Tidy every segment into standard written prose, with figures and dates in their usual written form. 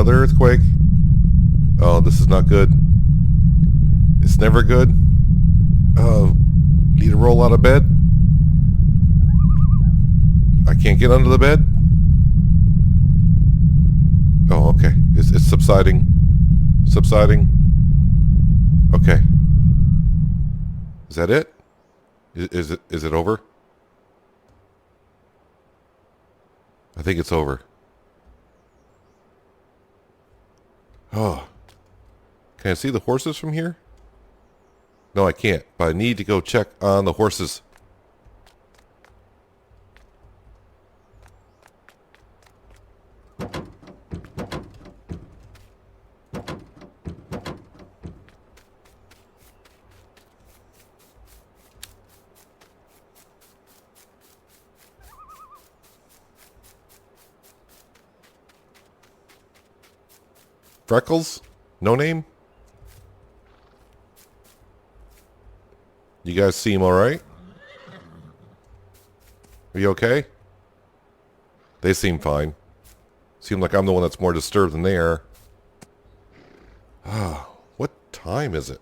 Another earthquake. Oh, this is not good. It's never good. Need to roll out of bed. I can't get under the bed. Oh, okay. It's subsiding. Subsiding. Okay. Is that it? Is it over? I think it's over. Oh. Can I see the horses from here? No, I can't. But I need to go check on the horses. Freckles? No name? You guys seem alright? Are you okay? They seem fine. Seem like I'm the one that's more disturbed than they are. Ah, what time is it?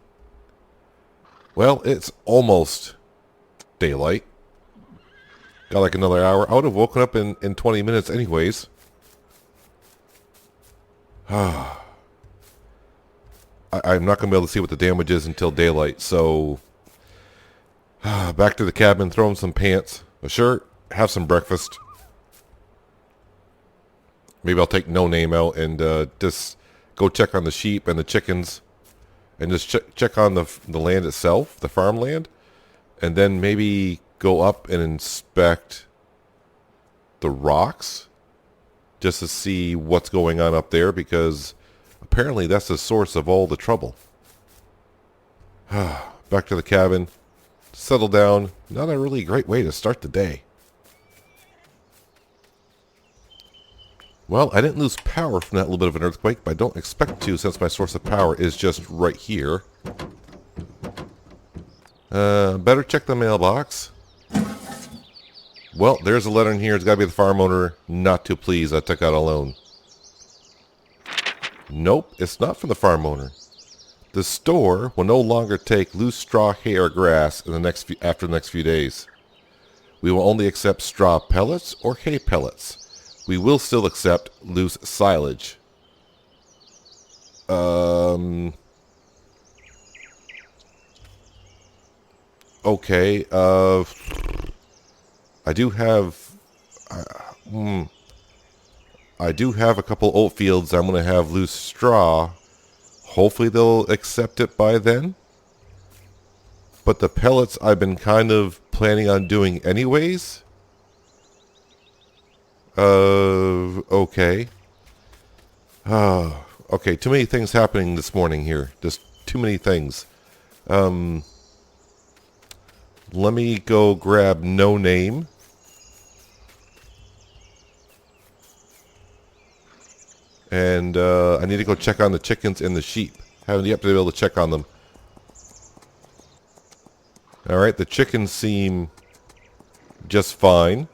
Well, it's almost daylight. Got like another hour. I would have woken up in 20 minutes anyways. Ah. I'm not going to be able to see what the damage is until daylight, so back to the cabin, throw in some pants, a shirt, have some breakfast. Maybe I'll take No Name out and just go check on the sheep and the chickens and just check on the land itself, the farmland, and then maybe go up and inspect the rocks just to see what's going on up there, because apparently that's the source of all the trouble. Back to the cabin. Settle down. Not a really great way to start the day. Well, I didn't lose power from that little bit of an earthquake, but I don't expect to since my source of power is just right here. Better check the mailbox. Well, there's a letter in here. It's got to be the farm owner. Not too pleased I took out a loan. Nope, it's not from the farm owner. The store will no longer take loose straw, hay, or grass in after the next few days. We will only accept straw pellets or hay pellets. We will still accept loose silage. Okay, I do have a couple oat fields. I'm going to have loose straw. Hopefully they'll accept it by then. But the pellets I've been kind of planning on doing anyways. Okay. Okay, too many things happening this morning here. Just too many things. Let me go grab No Name. And I need to go check on the chickens and the sheep. Haven't yet been able to check on them. Alright, the chickens seem just fine.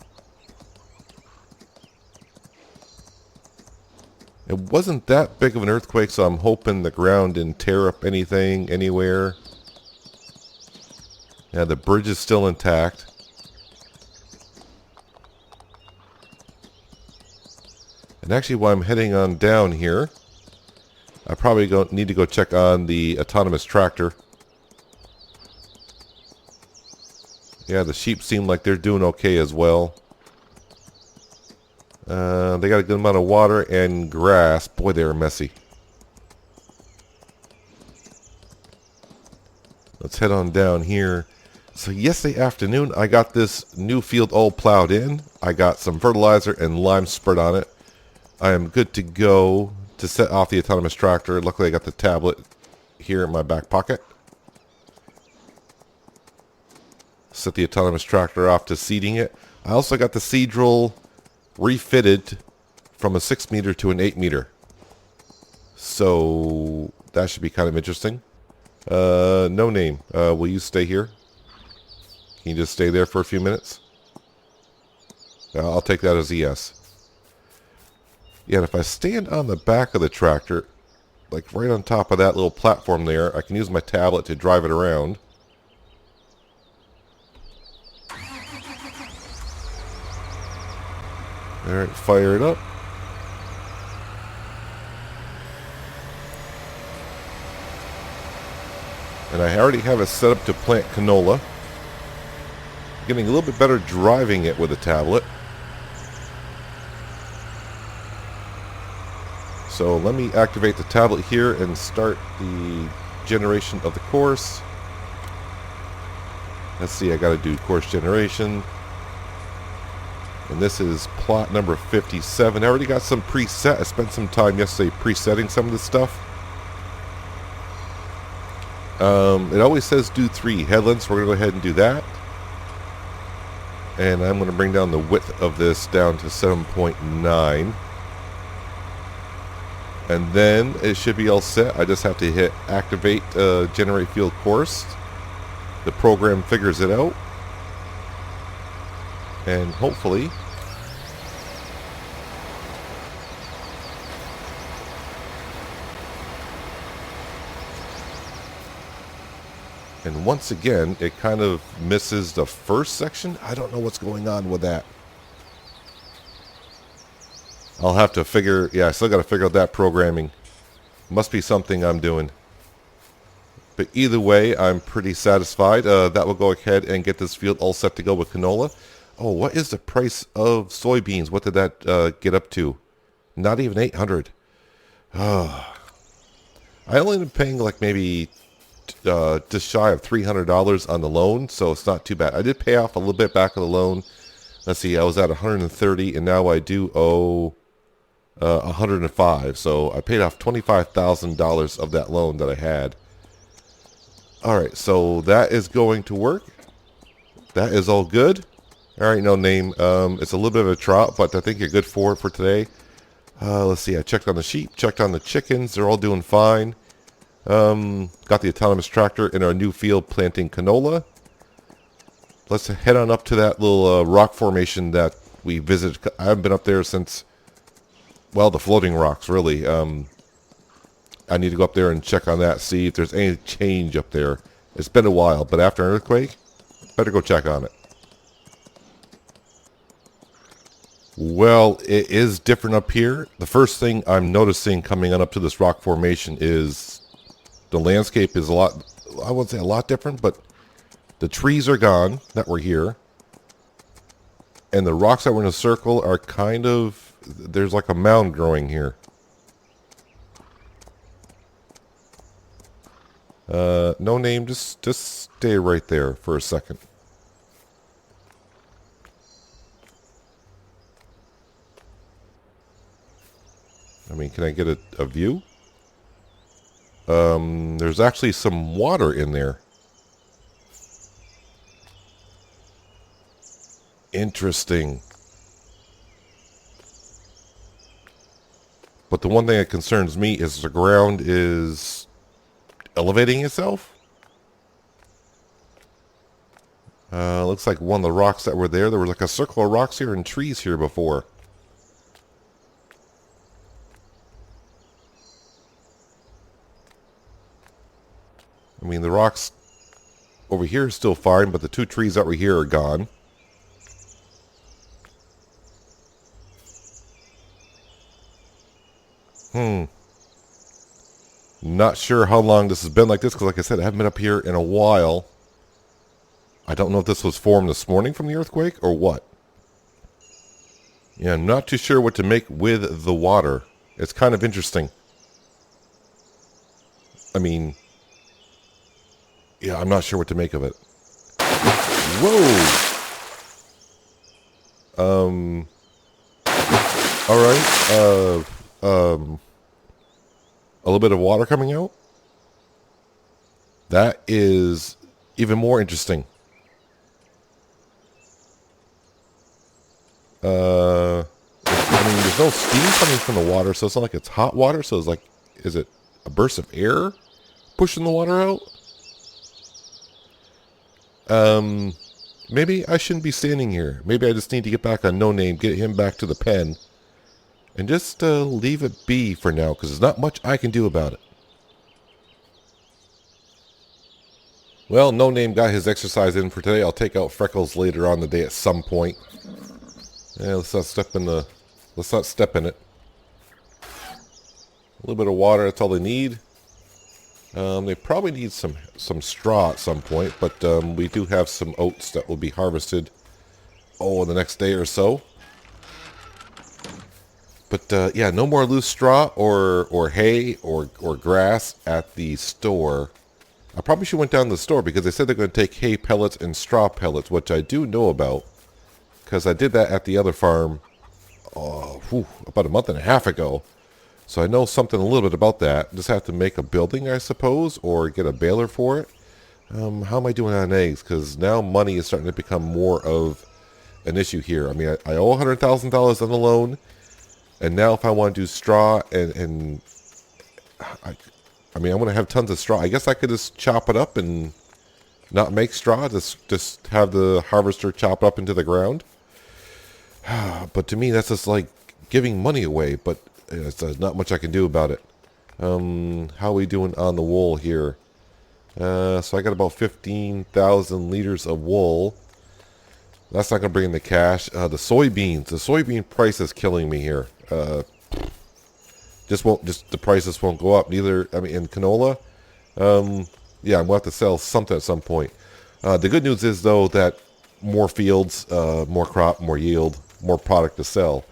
It wasn't that big of an earthquake, so I'm hoping the ground didn't tear up anything anywhere. Yeah, the bridge is still intact. And actually, while I'm heading on down here, I probably need to go check on the autonomous tractor. Yeah, the sheep seem like they're doing okay as well. They got a good amount of water and grass. Boy, they are messy. Let's head on down here. So yesterday afternoon, I got this new field all plowed in. I got some fertilizer and lime spread on it. I am good to go to set off the autonomous tractor. Luckily, I got the tablet here in my back pocket. Set the autonomous tractor off to seeding it. I also got the seed drill refitted from a 6 meter to an 8 meter. So that should be kind of interesting. No Name. Will you stay here? Can you just stay there for a few minutes? I'll take that as a yes. Yeah, and if I stand on the back of the tractor, like right on top of that little platform there, I can use my tablet to drive it around. Alright, fire it up. And I already have it set up to plant canola. Getting a little bit better driving it with a tablet. So let me activate the tablet here and start the generation of the course. Let's see, I gotta do course generation. And this is plot number 57. I already got some preset. I spent some time yesterday presetting some of this stuff. It always says do 3 headlands, so we're going to go ahead and do that. And I'm going to bring down the width of this down to 7.9. And then it should be all set. I just have to hit activate generate field course. The program figures it out. And hopefully and once again it kind of misses the first section. I don't know what's going on with that. I'll have to figure, yeah, I still got to figure out that programming. Must be something I'm doing. But either way, I'm pretty satisfied. That will go ahead and get this field all set to go with canola. Oh, what is the price of soybeans? What did that get up to? Not even 800. I only ended up paying like maybe just shy of $300 on the loan, so it's not too bad. I did pay off a little bit back of the loan. Let's see, I was at 130, and now I do owe 105. So I paid off $25,000 of that loan that I had. All right, so that is going to work. That is all good. All right, no name. It's a little bit of a trot, but I think you're good for it for today. Let's see. I checked on the sheep, checked on the chickens. They're all doing fine. Got the autonomous tractor in our new field planting canola. Let's head on up to that little rock formation that we visited. I haven't been up there since, well, the floating rocks, really. I need to go up there and check on that, see if there's any change up there. It's been a while, but after an earthquake, better go check on it. Well, it is different up here. The first thing I'm noticing coming on up to this rock formation is the landscape is a lot, I wouldn't say a lot different, but the trees are gone that were here. And the rocks that were in a circle are kind of, there's like a mound growing here. No name, just stay right there for a second. I mean, can I get a view? There's actually some water in there. Interesting. But the one thing that concerns me is the ground is elevating itself. Looks like one of the rocks that were there was like a circle of rocks here and trees here before. I mean, the rocks over here are still fine, but the two trees that were here are gone. Not sure how long this has been like this, because like I said, I haven't been up here in a while. I don't know if this was formed this morning from the earthquake or what. Yeah, I'm not too sure what to make with the water. It's kind of interesting. I mean, yeah, I'm not sure what to make of it. Whoa! Alright, a little bit of water coming out. That is even more interesting. I mean, there's no steam coming from the water, so it's not like it's hot water. So it's like, is it a burst of air pushing the water out? Maybe I shouldn't be standing here. Maybe I just need to get back on No Name, get him back to the pen, and just leave it be for now, because there's not much I can do about it. Well, No Name got his exercise in for today. I'll take out Freckles later on the day at some point. Yeah, let's not step in it. A little bit of water, that's all they need. They probably need some straw at some point, but we do have some oats that will be harvested, in the next day or so. But yeah, no more loose straw or hay or grass at the store. I probably should have went down to the store because they said they're going to take hay pellets and straw pellets, which I do know about because I did that at the other farm about a month and a half ago. So I know something a little bit about that. Just have to make a building, I suppose, or get a baler for it. How am I doing on eggs? Because now money is starting to become more of an issue here. I mean, I owe $100,000 on the loan, and now if I want to do straw and I mean, I'm going to have tons of straw. I guess I could just chop it up and not make straw. Just have the harvester chop up into the ground. But to me, that's just like giving money away. But there's not much I can do about it. How are we doing on the wool here? So I got about 15,000 liters of wool. That's not going to bring in the cash. The soybean price is killing me here. The prices won't go up. Neither, I mean, in canola, yeah, I'm going to have to sell something at some point. The good news is, though, that more fields, more crop, more yield, more product to sell.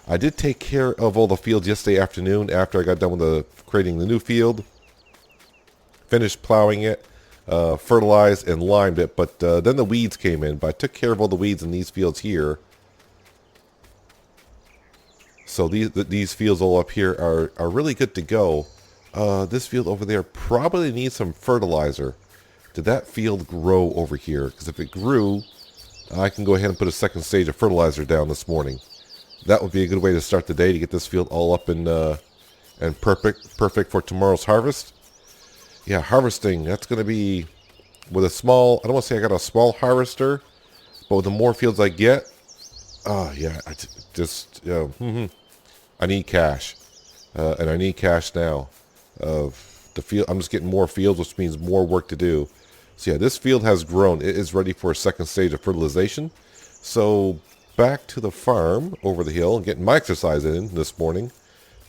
I did take care of all the fields yesterday afternoon after I got done with creating the new field. Finished plowing it, fertilized and limed it, but then the weeds came in. But I took care of all the weeds in these fields here. So these fields all up here are really good to go. This field over there probably needs some fertilizer. Did that field grow over here? Because if it grew, I can go ahead and put a second stage of fertilizer down this morning. That would be a good way to start the day to get this field all up and perfect for tomorrow's harvest. Yeah, harvesting, that's going to be with a small, I don't want to say I got a small harvester, but with the more fields I get, yeah, I need cash, and I need cash now. The field, I'm just getting more fields, which means more work to do. So yeah, this field has grown. It is ready for a second stage of fertilization. So back to the farm over the hill and getting my exercise in this morning.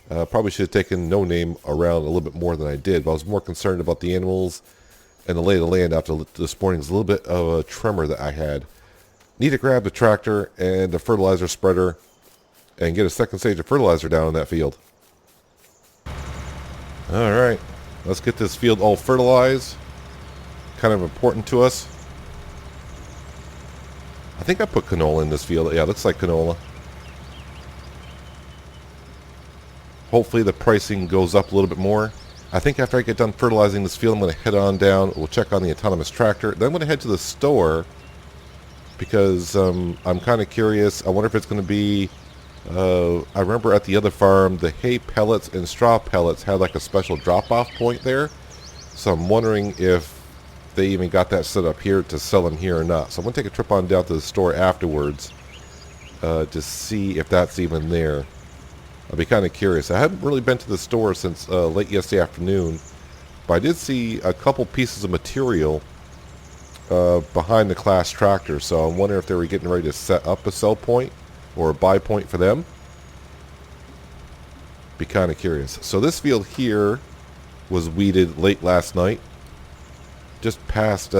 Probably should have taken No Name around a little bit more than I did, but I was more concerned about the animals and the lay of the land after this morning's little bit of a tremor that I had. Need to grab the tractor and the fertilizer spreader and get a second stage of fertilizer down in that field. All right, let's get this field all fertilized. Kind of important to us. I think I put canola in this field. Yeah, it looks like canola. Hopefully the pricing goes up a little bit more. I think after I get done fertilizing this field, I'm going to head on down. We'll check on the autonomous tractor. Then I'm going to head to the store because I'm kind of curious. I wonder if it's going to be... I remember at the other farm, the hay pellets and straw pellets had like a special drop-off point there. So I'm wondering if they even got that set up here to sell them here or not. So I'm going to take a trip on down to the store afterwards to see if that's even there. I'll be kind of curious. I haven't really been to the store since late yesterday afternoon, but I did see a couple pieces of material behind the Class tractor. So I'm wondering if they were getting ready to set up a sell point or a buy point for them. Be kind of curious. So this field here was weeded late last night. Just past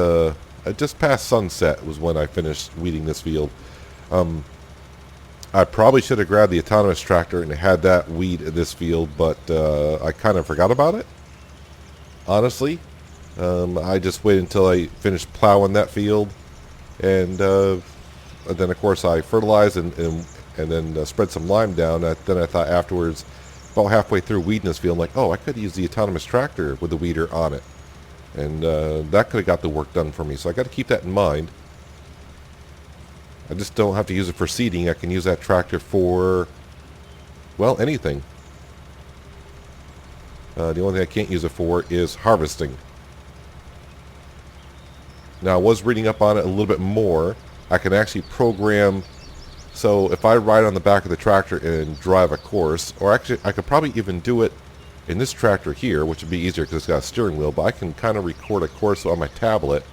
sunset was when I finished weeding this field. I probably should have grabbed the autonomous tractor and had that weed in this field, but I kind of forgot about it. Honestly, I just waited until I finished plowing that field, and then of course I fertilized and then spread some lime down. Then I thought afterwards, about halfway through weeding this field, I'm like, oh, I could use the autonomous tractor with the weeder on it, and that could have got the work done for me. So I got to keep that in mind. I just don't have to use it for seeding. I can use that tractor for, well, anything. The only thing I can't use it for is harvesting. Now, I was reading up on it a little bit more. I can actually program So if I ride on the back of the tractor and drive a course, or actually I could probably even do it in this tractor here, which would be easier because it's got a steering wheel, but I can kind of record a course on my tablet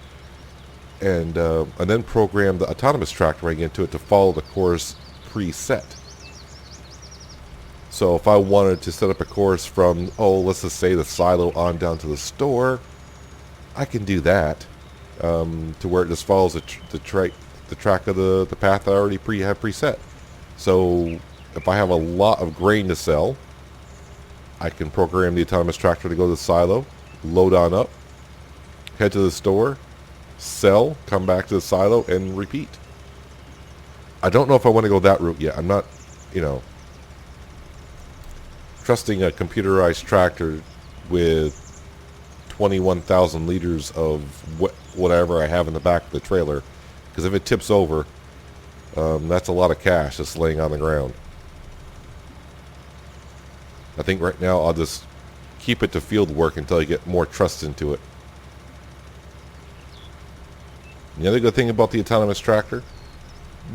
and then program the autonomous tractor right into it to follow the course preset. So if I wanted to set up a course from, let's just say the silo on down to the store, I can do that to where it just follows the track of the path I already have preset. So if I have a lot of grain to sell, I can program the autonomous tractor to go to the silo, load on up, head to the store, sell, come back to the silo, and repeat. I don't know if I want to go that route yet. I'm not, trusting a computerized tractor with 21,000 liters of whatever I have in the back of the trailer. Because if it tips over, that's a lot of cash just laying on the ground. I think right now I'll just keep it to field work until I get more trust into it. The other good thing about the autonomous tractor,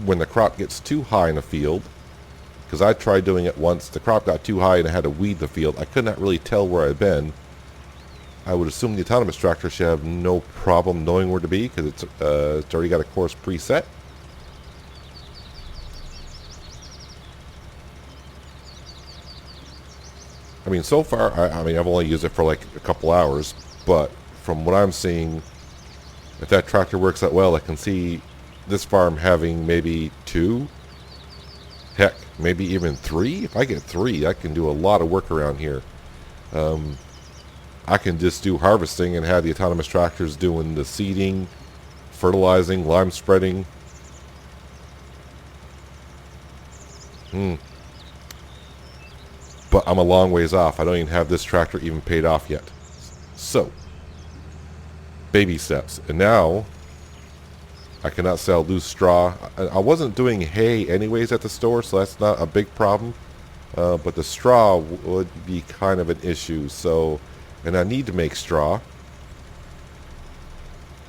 when the crop gets too high in the field, because I tried doing it once, the crop got too high and I had to weed the field. I could not really tell where I'd been. I would assume the autonomous tractor should have no problem knowing where to be because it's already got a course preset. I mean, so far, I've only used it for like a couple hours, but from what I'm seeing, if that tractor works that well, I can see this farm having maybe 2, heck, maybe even 3. If I get 3, I can do a lot of work around here. I can just do harvesting and have the autonomous tractors doing the seeding, fertilizing, lime spreading. But I'm a long ways off. I don't even have this tractor even paid off yet. So, baby steps. And now, I cannot sell loose straw. I wasn't doing hay anyways at the store, so that's not a big problem. But the straw would be kind of an issue. So, and I need to make straw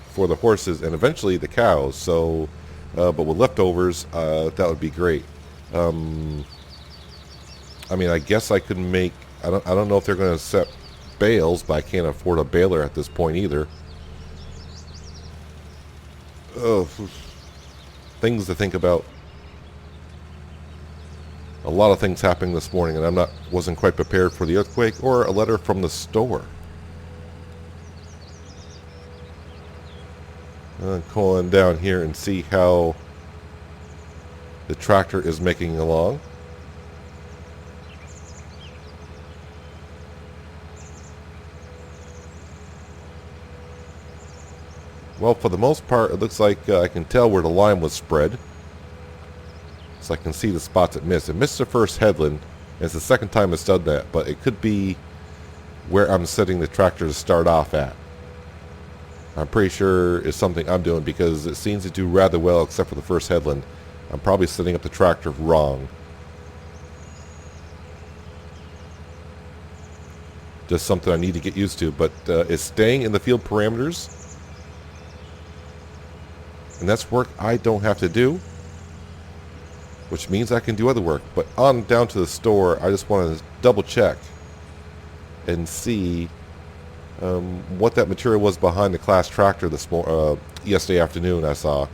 for the horses and eventually the cows. So, but with leftovers, that would be great. I mean, I guess I could make. I don't know if they're going to set bales, but I can't afford a baler at this point either. Oh, things to think about. A lot of things happening this morning, and wasn't quite prepared for the earthquake or a letter from the store. Going down here and see how the tractor is making along. Well, for the most part, it looks like I can tell where the line was spread. So I can see the spots it missed. It missed the first headland. And it's the second time it's done that. But it could be where I'm setting the tractor to start off at. I'm pretty sure it's something I'm doing because it seems to do rather well except for the first headland. I'm probably setting up the tractor wrong. Just something I need to get used to. But it's staying in the field parameters. And that's work I don't have to do, which means I can do other work. But on down to the store, I just want to double check and see what that material was behind the class tractor yesterday afternoon I saw.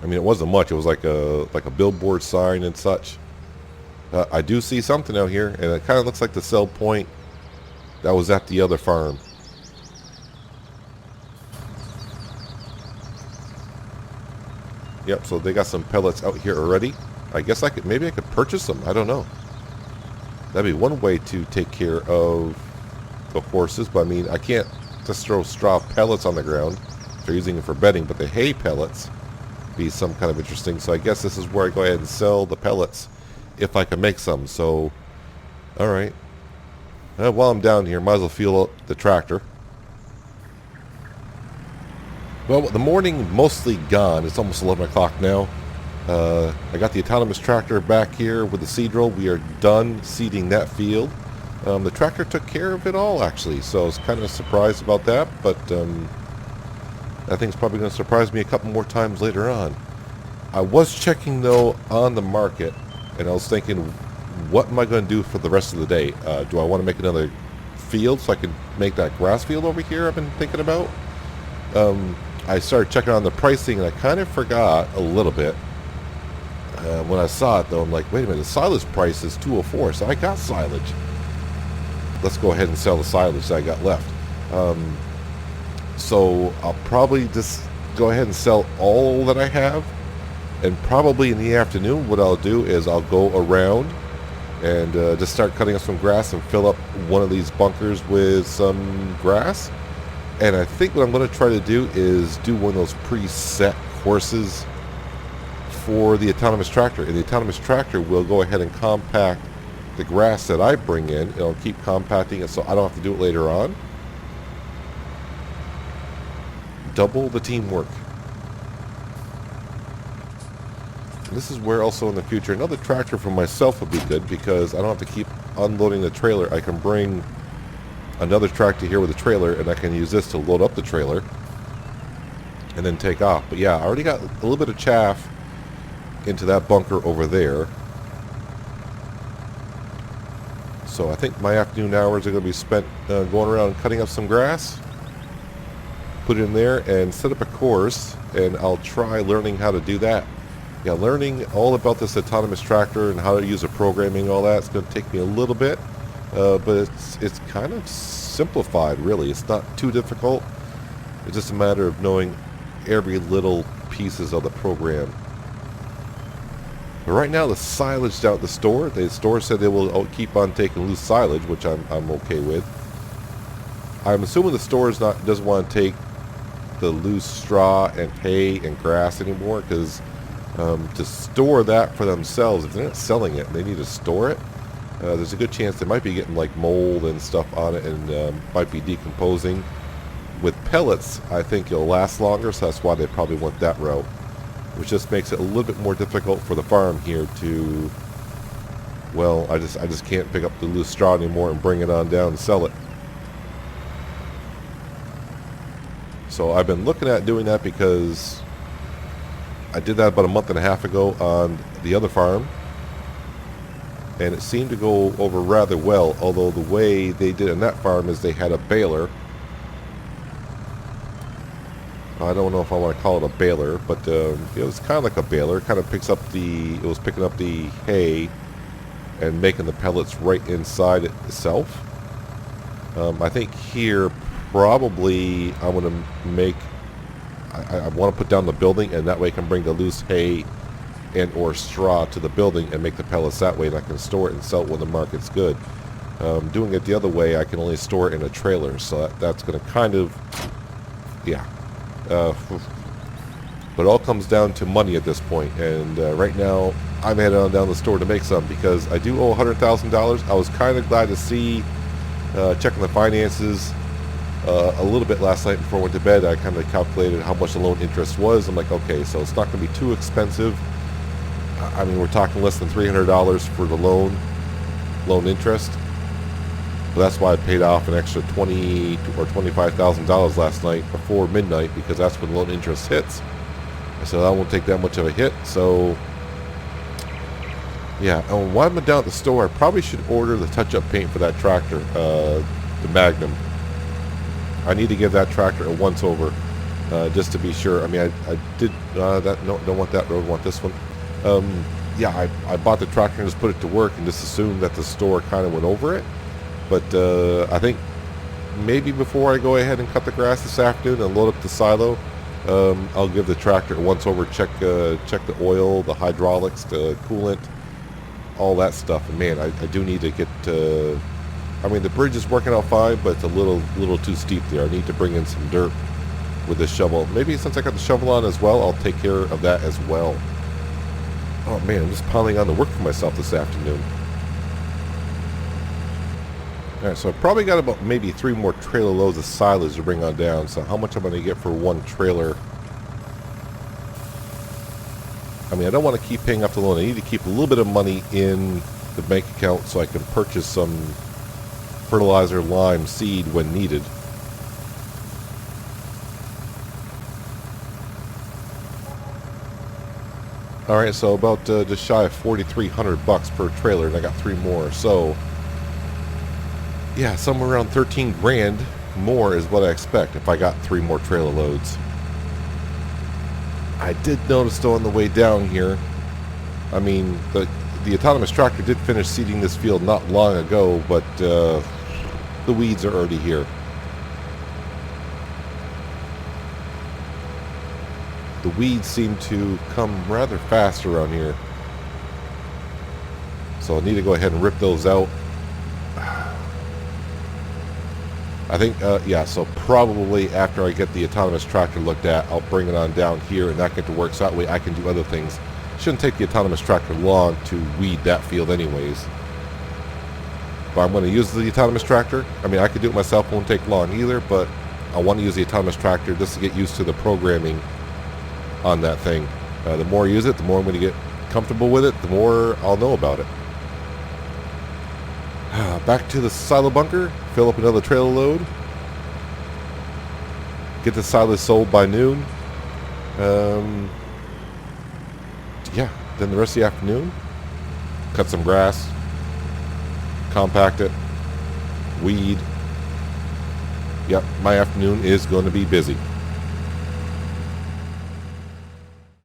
I mean, it wasn't much. It was like a billboard sign and such. I do see something out here, and it kind of looks like the sell point that was at the other farm. Yep, so they got some pellets out here already. I guess maybe I could purchase them. I don't know. That'd be one way to take care of the horses. But I mean, I can't just throw straw pellets on the ground. They're using it for bedding, but the hay pellets be some kind of interesting. So I guess this is where I go ahead and sell the pellets if I can make some. So, all right. While I'm down here, might as well fuel up the tractor. Well, the morning mostly gone. It's almost 11 o'clock now. I got the autonomous tractor back here with the seed drill. We are done seeding that field. The tractor took care of it all, actually, so I was kind of surprised about that. But That thing's probably going to surprise me a couple more times later on. I was checking, though, on the market, and I was thinking, what am I going to do for the rest of the day? Do I want to make another field so I can make that grass field over here I've been thinking about? I started checking on the pricing, and I kind of forgot a little bit. When I saw it, though, I'm like, wait a minute, the silage price is $204, so I got silage. Let's go ahead and sell the silage that I got left. So I'll probably just go ahead and sell all that I have. And probably in the afternoon, what I'll do is I'll go around and just start cutting up some grass and fill up one of these bunkers with some grass. And I think what I'm going to try to do is do one of those preset courses for the autonomous tractor. And the autonomous tractor will go ahead and compact the grass that I bring in. It'll keep compacting it so I don't have to do it later on. Double the teamwork. And this is where also in the future another tractor for myself would be good, because I don't have to keep unloading the trailer. I can bring another tractor here with a trailer, and I can use this to load up the trailer and then take off. But yeah, I already got a little bit of chaff into that bunker over there. So I think my afternoon hours are going to be spent going around cutting up some grass, put it in there, and set up a course, and I'll try learning how to do that. Yeah, learning all about this autonomous tractor and how to use the programming and all that, it's going to take me a little bit, but it's kind of simplified, really. It's not too difficult. It's just a matter of knowing every little pieces of the program. But right now, the silage down at the store said they will keep on taking loose silage, which I'm okay with. I'm assuming the store doesn't want to take the loose straw and hay and grass anymore, because to store that for themselves, if they're not selling it, they need to store it. There's a good chance they might be getting like mold and stuff on it, and might be decomposing. With pellets, I think it'll last longer, so that's why they probably want that route, which just makes it a little bit more difficult for the farm here to, well, I just can't pick up the loose straw anymore and bring it on down and sell it. So I've been looking at doing that, because I did that about a month and a half ago on the other farm, and it seemed to go over rather well, although the way they did it on that farm is they had a baler. I don't know if I want to call it a baler, but it was kind of like a baler. It kind of it was picking up the hay and making the pellets right inside it itself. I think here probably I want to make, I want to put down the building, and that way I can bring the loose hay and or straw to the building and make the pellets that way, and I can store it and sell it when the market's good. Doing it the other way, I can only store it in a trailer, so that's going to kind of, yeah. But it all comes down to money at this point, and right now I'm headed on down the store to make some, because I do owe $100,000. I was kind of glad to see, checking the finances a little bit last night before I went to bed. I kind of calculated how much the loan interest was. I'm like, okay, so it's not going to be too expensive. I mean, we're talking less than $300 for the loan interest. So that's why I paid off an extra $20,000 or $25,000 last night before midnight, because that's when loan interest hits. So I won't take that much of a hit. So yeah, and while I'm down at the store, I probably should order the touch-up paint for that tractor, the Magnum. I need to give that tractor a once-over, just to be sure. I mean, I did that. No, don't want that road. Want this one. Yeah, I bought the tractor and just put it to work, and just assumed that the store kind of went over it. But I think maybe before I go ahead and cut the grass this afternoon and load up the silo, I'll give the tractor a once-over, check the oil, the hydraulics, the coolant, all that stuff. And man, I do need to get. I mean, the bridge is working out fine, but it's a little too steep there. I need to bring in some dirt with this shovel. Maybe since I got the shovel on as well, I'll take care of that as well. Oh man, I'm just piling on the work for myself this afternoon. Alright, so I've probably got about maybe 3 more trailer loads of silage to bring on down. So how much I'm going to get for one trailer? I mean, I don't want to keep paying off the loan. I need to keep a little bit of money in the bank account so I can purchase some fertilizer, lime, seed when needed. All right, so about just shy of $4,300 per trailer, and I got 3 more. So yeah, somewhere around 13 grand more is what I expect if I got 3 more trailer loads. I did notice though on the way down here, I mean, the autonomous tractor did finish seeding this field not long ago, but the weeds are already here. The weeds seem to come rather fast around here. So I need to go ahead and rip those out. I think, yeah, so probably after I get the autonomous tractor looked at, I'll bring it on down here and that get to work so that way I can do other things. Shouldn't take the autonomous tractor long to weed that field anyways. But I'm going to use the autonomous tractor. I mean, I could do it myself, it won't take long either, but I want to use the autonomous tractor just to get used to the programming on that thing. The more I use it, the more I'm going to get comfortable with it, the more I'll know about it. Back to the silo bunker, fill up another trailer load, get the silos sold by noon. Yeah, then the rest of the afternoon, cut some grass, compact it, weed. Yep, my afternoon is going to be busy.